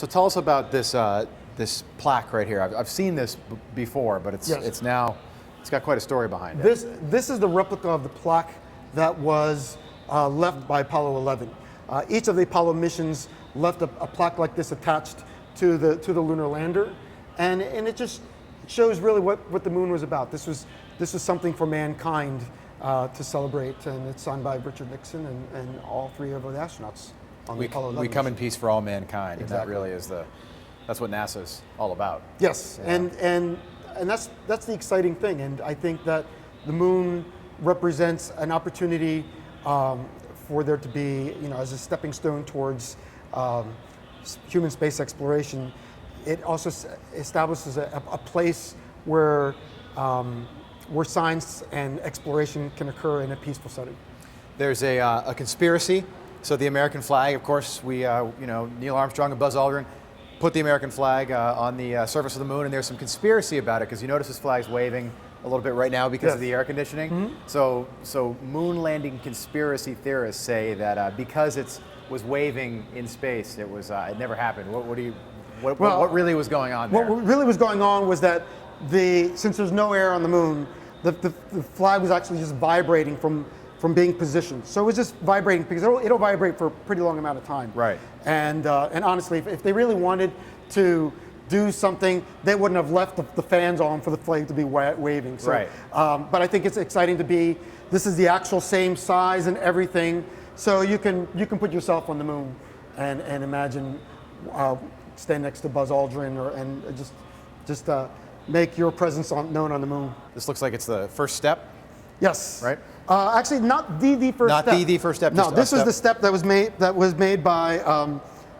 So tell us about this this plaque right here. I've seen this before, but it's got quite a story behind it. This is the replica of the plaque that was left by Apollo 11. Each of the Apollo missions left a plaque like this attached to the lunar lander, and it just shows really what the moon was about. This was something for mankind to celebrate, and it's signed by Richard Nixon and all three of the astronauts on the Apollo 11 We come in peace for all mankind, Exactly. and that really is that's what NASA's all about. Yes, Yeah. and that's the exciting thing, and I think that the moon represents an opportunity for there to be, as a stepping stone towards human space exploration. It also establishes a place where science and exploration can occur in a peaceful setting. There's a conspiracy. So the American flag, of course, Neil Armstrong and Buzz Aldrin put the American flag on the surface of the moon, and there's some conspiracy about it because you notice this flag's waving a little bit right now because of the air conditioning. Mm-hmm. So moon landing conspiracy theorists say that because it was waving in space, it never happened. What really was going on there? What really was going on was that since there's no air on the moon, the flag was actually just vibrating from being positioned. So it was just vibrating because it'll vibrate for a pretty long amount of time. Right. And honestly, if they really wanted to do something, they wouldn't have left the fans on for the flag to be waving. So, right. But I think it's exciting this is the actual same size and everything. So you can put yourself on the moon and imagine stand next to Buzz Aldrin and just make your presence known on the moon. This looks like it's the first step. Yes. Right. Actually, not the first step. Not the first step. No, this was the step that was made by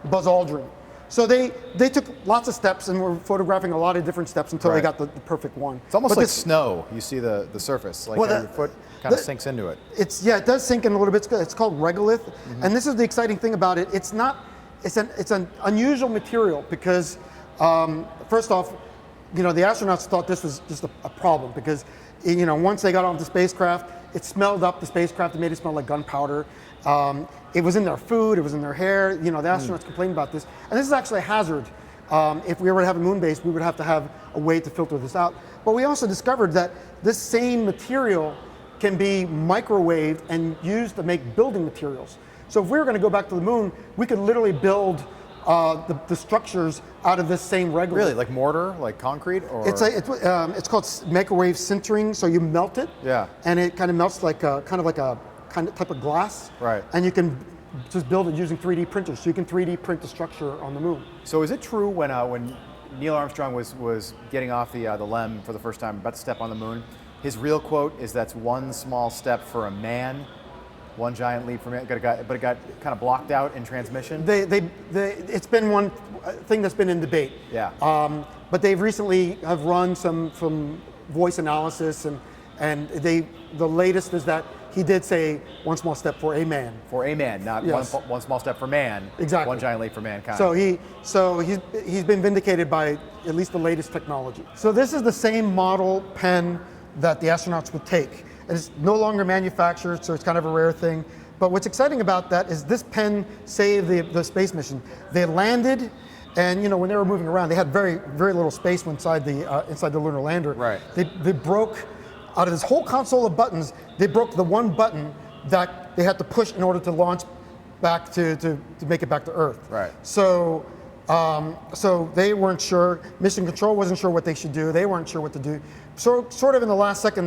Buzz Aldrin. So they took lots of steps and were photographing a lot of different steps until they got the perfect one. It's almost like snow. You see the surface, like your foot kind of sinks into it. It does sink in a little bit. It's called regolith, and this is the exciting thing about it. It's an unusual material because first off, the astronauts thought this was just a problem because once they got onto the spacecraft, it smelled up the spacecraft. It made it smell like gunpowder. It was in their food. It was in their hair. The astronauts complained about this. And this is actually a hazard. If we were to have a moon base, we would have to have a way to filter this out. But we also discovered that this same material can be microwaved and used to make building materials. So if we were going to go back to the moon, we could literally build the structures out of this same regolith. Really, like mortar, like concrete, or it's called microwave sintering. So you melt it, and it kind of melts like a type of glass, right? And you can just build it using 3D printers. So you can 3D print the structure on the moon. So is it true when Neil Armstrong was getting off the LEM for the first time, about to step on the moon, his real quote is that's one small step for a man, one giant leap for man, but it got kind of blocked out in transmission? It's been one thing that's been in debate. Yeah. But they've recently have run some voice analysis, and the latest is that he did say one small step for a man. For a man, not one small step for man. Exactly. One giant leap for mankind. So he's been vindicated by at least the latest technology. So this is the same model pen that the astronauts would take. It's no longer manufactured, so it's kind of a rare thing. But what's exciting about that is this pen saved the space mission. They landed, and when they were moving around, they had very, very little space inside the lunar lander. Right. They broke out of this whole console of buttons. They broke the one button that they had to push in order to launch back to make it back to Earth. Right. So they weren't sure. Mission Control wasn't sure what they should do. They weren't sure what to do. So sort of in the last second,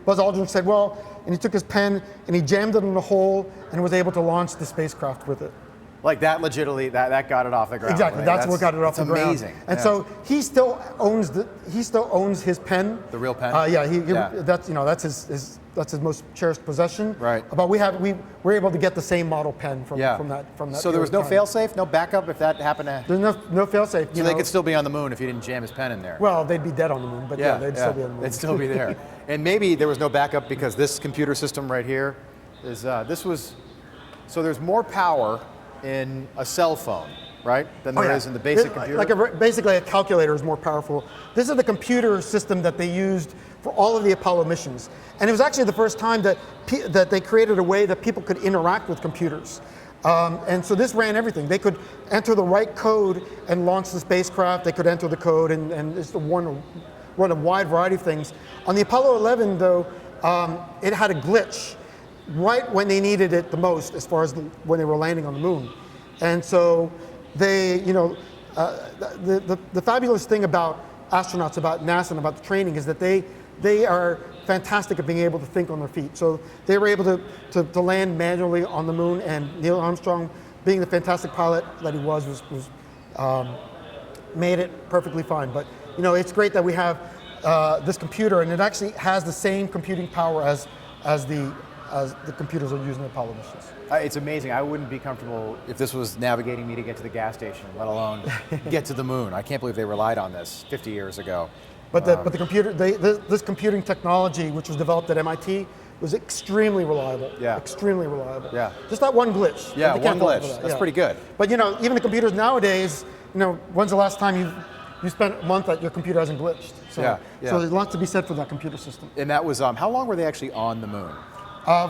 Buzz Aldrin said, and he took his pen and he jammed it in a hole and was able to launch the spacecraft with it. Like that legitimately, that got it off the ground. Exactly, right? that's what got it off the ground. Amazing. And so he still owns his pen. The real pen. That's his most cherished possession. Right. But we're able to get the same model pen from that. So there was no fail-safe, no backup if that happened to. There's no fail-safe. So they could still be on the moon if you didn't jam his pen in there. Well, they'd be dead on the moon, but they'd still be on the moon. They'd still be there. And maybe there was no backup because this computer system right here is so there's more power in a cell phone, right, than there is in the basic computer? Basically, a calculator is more powerful. This is the computer system that they used for all of the Apollo missions. And it was actually the first time that they created a way that people could interact with computers. And so this ran everything. They could enter the right code and launch the spacecraft. They could enter the code and just run a wide variety of things. On the Apollo 11, though, it had a glitch right when they needed it the most, as far as when they were landing on the moon. And so they, the fabulous thing about astronauts, about NASA, and about the training is that they are fantastic at being able to think on their feet. So they were able to land manually on the moon, and Neil Armstrong, being the fantastic pilot that he was made it perfectly fine. But it's great that we have this computer, and it actually has the same computing power as the computers are using in the Apollo missions. It's amazing. I wouldn't be comfortable if this was navigating me to get to the gas station, let alone get to the moon. I can't believe they relied on this 50 years ago. But the computer, this computing technology, which was developed at MIT, was extremely reliable. Yeah. Extremely reliable. Yeah. Just that one glitch. Yeah, They one can't fault glitch. for that. That's Yeah. pretty good. But even the computers nowadays, when's the last time you spent a month that your computer hasn't glitched? So, Yeah, yeah. So there's a lot to be said for that computer system. And that was, how long were they actually on the moon?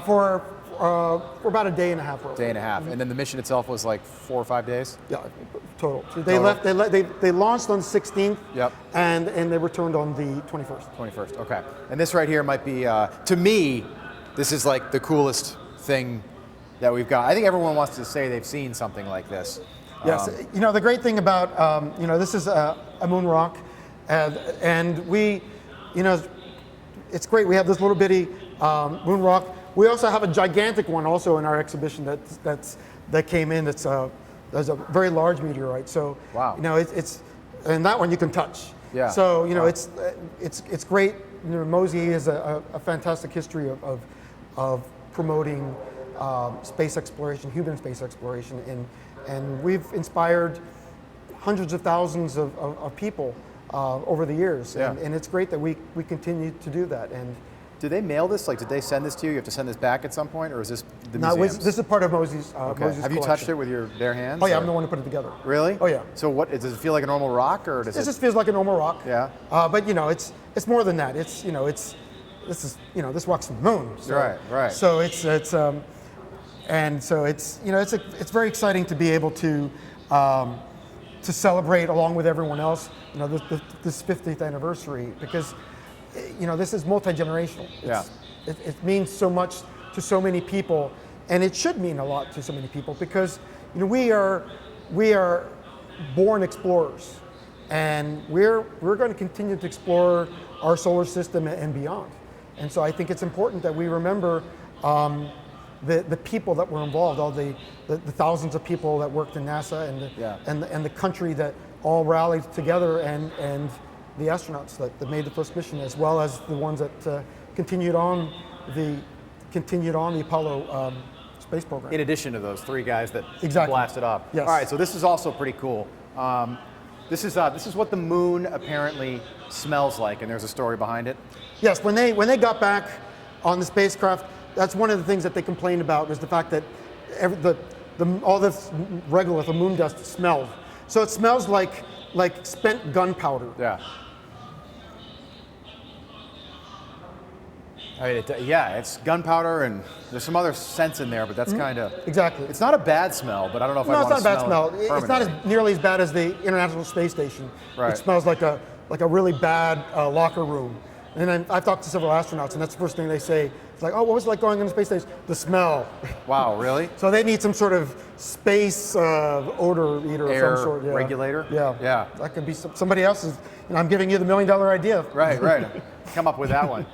For about a day and a half. Day and a half. And then the mission itself was like 4 or 5 days? Yeah, total. So they left. They launched on the 16th. Yep. And they returned on the 21st. 21st, okay. And this right here might be, to me, this is like the coolest thing that we've got. I think everyone wants to say they've seen something like this. Yes, the great thing about, this is a moon rock, and we, it's great. We have this little bitty moon rock. We also have a gigantic one also in our exhibition that came in. That's a very large meteorite. So wow. It's and that one you can touch. Yeah. So wow. it's great. MOSI has a fantastic history of promoting space exploration, human space exploration, and we've inspired hundreds of thousands of people over the years. Yeah. And it's great that we continue to do that. And did they mail this? Like, did they send this to you? You have to send this back at some point, or is this the museum's? This is part of MOSI's. Okay. MOSI's Have you collection. touched it with your bare hands? Oh yeah, or? I'm the one who put it together. Really? Oh yeah. So what does it feel like a normal rock, or does This it? just feels like a normal rock. Yeah. But it's more than that. It's this rock's from the moon. So, Right. So it's very exciting to be able to celebrate along with everyone else. This 50th anniversary, because this is multi-generational. Yeah. It means so much to so many people, and it should mean a lot to so many people, because we are born explorers, and we're going to continue to explore our solar system and beyond. And so I think it's important that we remember the people that were involved, all the thousands of people that worked in NASA, and the country that all rallied together, and the astronauts that made the first mission, as well as the ones that continued on the Apollo space program. In addition to those 3 guys that Exactly. blasted off. Yes. All right, so this is also pretty cool. This is what the moon apparently smells like, and there's a story behind it. Yes, when they got back on the spacecraft, that's one of the things that they complained about, was the fact that all this regolith, the moon dust, smelled. So it smells like spent gunpowder. Yeah. I mean, it's gunpowder, and there's some other scents in there, but that's kind of... Exactly. It's not a bad smell, but I don't know if I No, want it's to not a bad smell. It's not permanently. nearly as bad as the International Space Station. Right. It smells like a really bad locker room. And then I've talked to several astronauts, and that's the first thing they say. It's like, oh, what was it like going in the space station? The smell. Wow, really? So they need some sort of space odor eater Air of some sort. Yeah. regulator? Yeah. Yeah. That could be somebody else's. I'm giving you the $1 million idea. Right. Come up with that one.